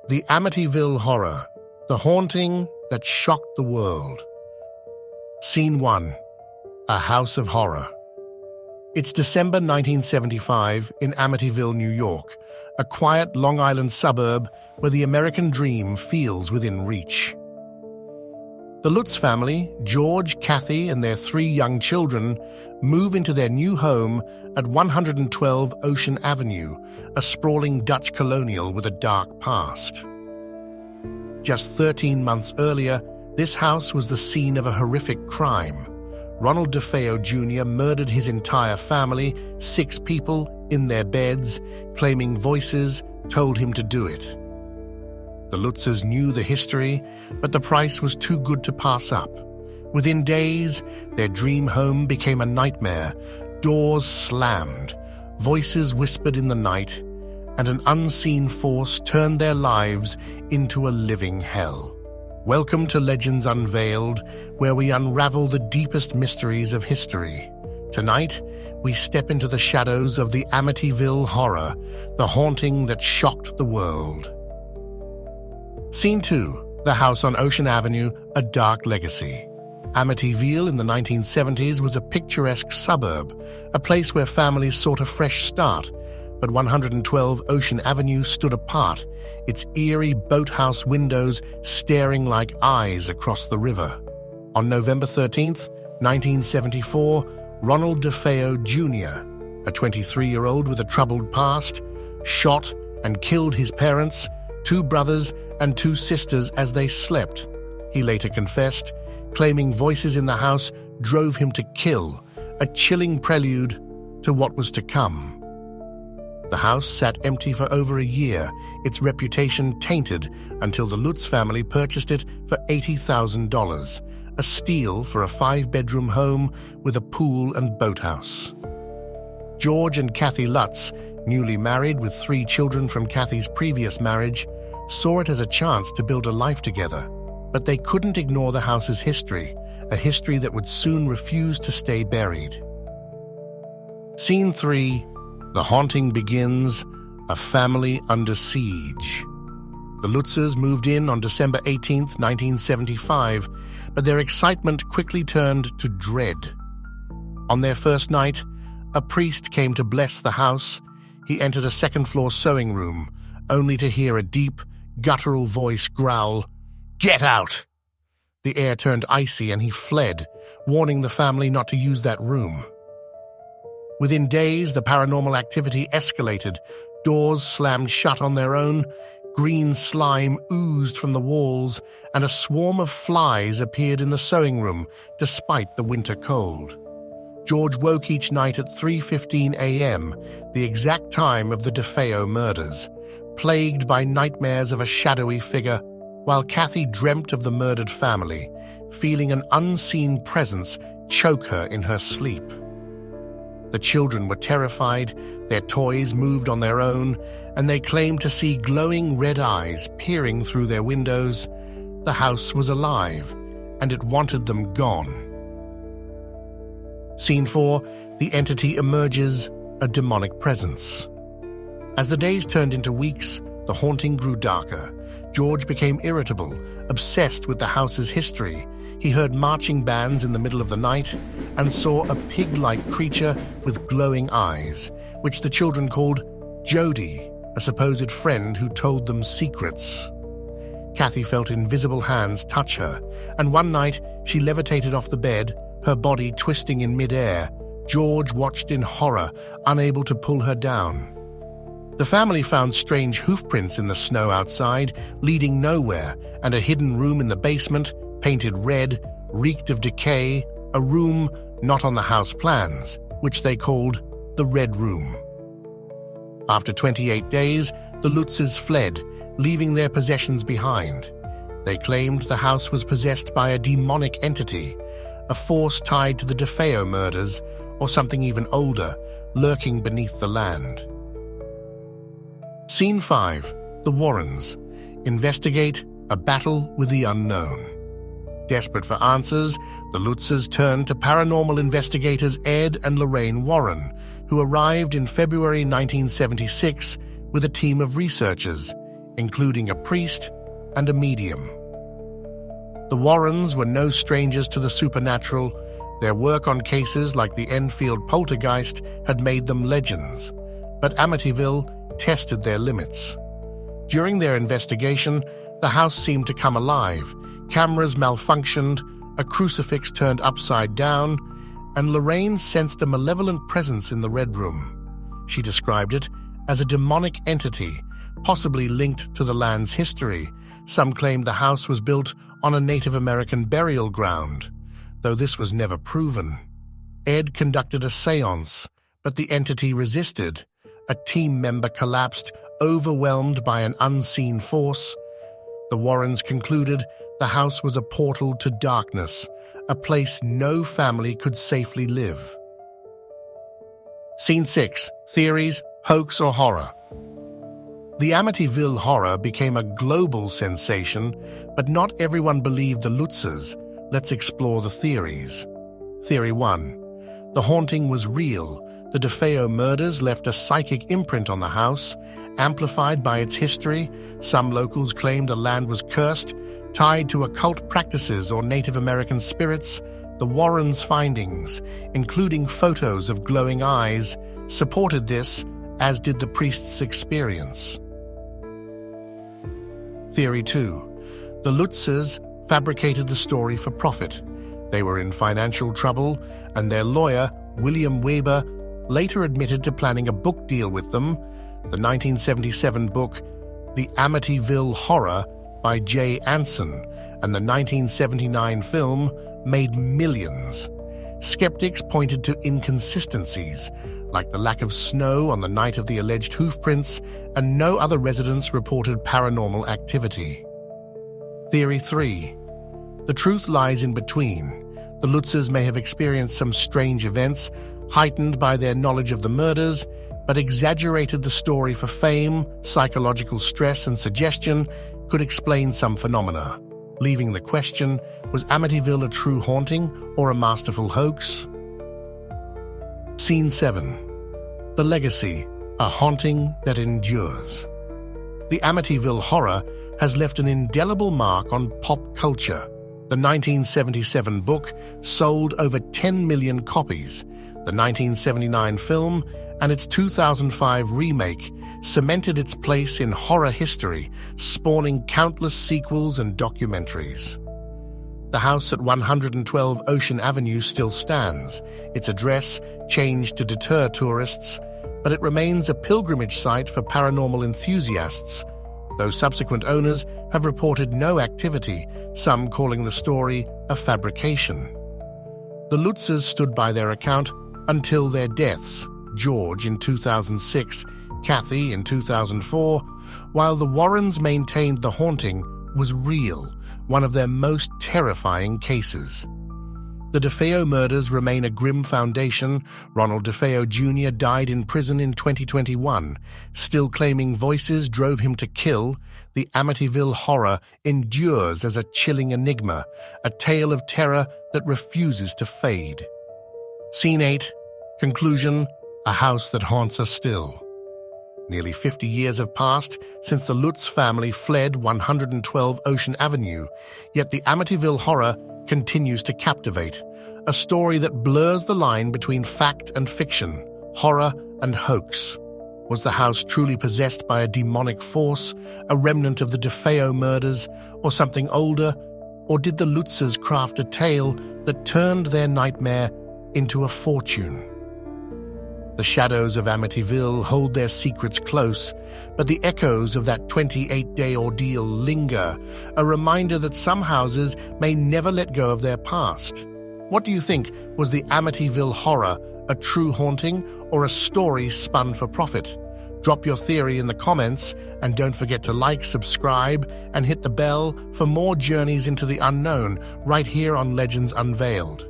The Amityville Horror, the haunting that shocked the world. Scene 1. A House of Horror. It's December 1975 in Amityville, New York, a quiet Long Island suburb where the American dream feels within reach. The Lutz family, George, Kathy, and their 3 young children, move into their new home at 112 Ocean Avenue, a sprawling Dutch colonial with a dark past. Just 13 months earlier, this house was the scene of a horrific crime. Ronald DeFeo Jr. murdered his entire family, 6 people, in their beds, claiming voices told him to do it. The Lutzes knew the history, but the price was too good to pass up. Within days, their dream home became a nightmare. Doors slammed, voices whispered in the night, and an unseen force turned their lives into a living hell. Welcome to Legends Unveiled, where we unravel the deepest mysteries of history. Tonight, we step into the shadows of the Amityville Horror, the haunting that shocked the world. Scene 2. The House on Ocean Avenue, a Dark Legacy. Amityville in the 1970s was a picturesque suburb, a place where families sought a fresh start, but 112 Ocean Avenue stood apart, its eerie boathouse windows staring like eyes across the river. On November 13, 1974, Ronald DeFeo Jr., a 23-year-old with a troubled past, shot and killed his parents, 2 brothers, and 2 sisters as they slept. He later confessed, claiming voices in the house drove him to kill, a chilling prelude to what was to come. The house sat empty for over a year, its reputation tainted until the Lutz family purchased it for $80,000, a steal for a 5-bedroom home with a pool and boathouse. George and Kathy Lutz, newly married with 3 children from Kathy's previous marriage, saw it as a chance to build a life together, but they couldn't ignore the house's history, a history that would soon refuse to stay buried. Scene 3. The haunting begins, a family under siege. The Lutzes moved in on December 18, 1975, but their excitement quickly turned to dread. On their first night, a priest came to bless the house. He entered a second-floor sewing room, only to hear a deep, guttural voice growl, "Get out!" The air turned icy and he fled, warning the family not to use that room. Within days, the paranormal activity escalated. Doors slammed shut on their own, green slime oozed from the walls, and a swarm of flies appeared in the sewing room, despite the winter cold. George woke each night at 3:15 a.m., the exact time of the DeFeo murders, plagued by nightmares of a shadowy figure, while Kathy dreamt of the murdered family, feeling an unseen presence choke her in her sleep. The children were terrified, their toys moved on their own, and they claimed to see glowing red eyes peering through their windows. The house was alive, and it wanted them gone. Scene 4. The entity emerges, a demonic presence. As the days turned into weeks, the haunting grew darker. George became irritable, obsessed with the house's history. He heard marching bands in the middle of the night and saw a pig-like creature with glowing eyes, which the children called Jody, a supposed friend who told them secrets. Kathy felt invisible hands touch her, and one night she levitated off the bed, her body twisting in midair. George watched in horror, unable to pull her down. The family found strange hoofprints in the snow outside, leading nowhere, and a hidden room in the basement, painted red, reeked of decay, a room not on the house plans, which they called the Red Room. After 28 days, the Lutzes fled, leaving their possessions behind. They claimed the house was possessed by a demonic entity, a force tied to the DeFeo murders, or something even older, lurking beneath the land. Scene 5. The Warrens. Investigate a battle with the unknown. Desperate for answers, the Lutzes turned to paranormal investigators Ed and Lorraine Warren, who arrived in February 1976 with a team of researchers, including a priest and a medium. The Warrens were no strangers to the supernatural. Their work on cases like the Enfield poltergeist had made them legends, but Amityville tested their limits. During their investigation, the house seemed to come alive. Cameras malfunctioned, a crucifix turned upside down, and Lorraine sensed a malevolent presence in the Red Room. She described it as a demonic entity, possibly linked to the land's history. Some claimed the house was built on a Native American burial ground, though this was never proven. Ed conducted a séance, but the entity resisted. A team member collapsed, overwhelmed by an unseen force. The Warrens concluded the house was a portal to darkness, a place no family could safely live. Scene 6. Theories, hoax or horror. The Amityville Horror became a global sensation, but not everyone believed the Lutzes. Let's explore the theories. Theory 1. The haunting was real. The DeFeo murders left a psychic imprint on the house, amplified by its history. Some locals claimed the land was cursed, tied to occult practices or Native American spirits. The Warrens' findings, including photos of glowing eyes, supported this, as did the priest's experience. Theory 2. The Lutzes fabricated the story for profit. They were in financial trouble, and their lawyer, William Weber, later admitted to planning a book deal with them. The 1977 book, The Amityville Horror by J. Anson, and the 1979 film made millions. Skeptics pointed to inconsistencies, like the lack of snow on the night of the alleged hoofprints, and no other residents reported paranormal activity. Theory 3. The truth lies in between. The Lutzes may have experienced some strange events, heightened by their knowledge of the murders, but exaggerated the story for fame. Psychological stress and suggestion could explain some phenomena, leaving the question, was Amityville a true haunting or a masterful hoax? Scene 7. The Legacy, a haunting that endures. The Amityville Horror has left an indelible mark on pop culture. The 1977 book sold over 10 million copies. The 1979 film and its 2005 remake cemented its place in horror history, spawning countless sequels and documentaries. The house at 112 Ocean Avenue still stands. Its address changed to deter tourists, but it remains a pilgrimage site for paranormal enthusiasts, though subsequent owners have reported no activity, some calling the story a fabrication. The Lutzes stood by their account until their deaths, George in 2006, Kathy in 2004, while the Warrens maintained the haunting was real, one of their most terrifying cases. The DeFeo murders remain a grim foundation. Ronald DeFeo Jr. died in prison in 2021. Still claiming voices drove him to kill, the Amityville Horror endures as a chilling enigma, a tale of terror that refuses to fade. Scene 8. Conclusion. A house that haunts us still. Nearly 50 years have passed since the Lutz family fled 112 Ocean Avenue, yet the Amityville Horror continues to captivate, a story that blurs the line between fact and fiction, horror and hoax. Was the house truly possessed by a demonic force, a remnant of the DeFeo murders, or something older? Or did the Lutzes craft a tale that turned their nightmare into a fortune? The shadows of Amityville hold their secrets close, but the echoes of that 28-day ordeal linger, a reminder that some houses may never let go of their past. What do you think? Was the Amityville Horror a true haunting or a story spun for profit? Drop your theory in the comments, and don't forget to like, subscribe, and hit the bell for more journeys into the unknown right here on Legends Unveiled.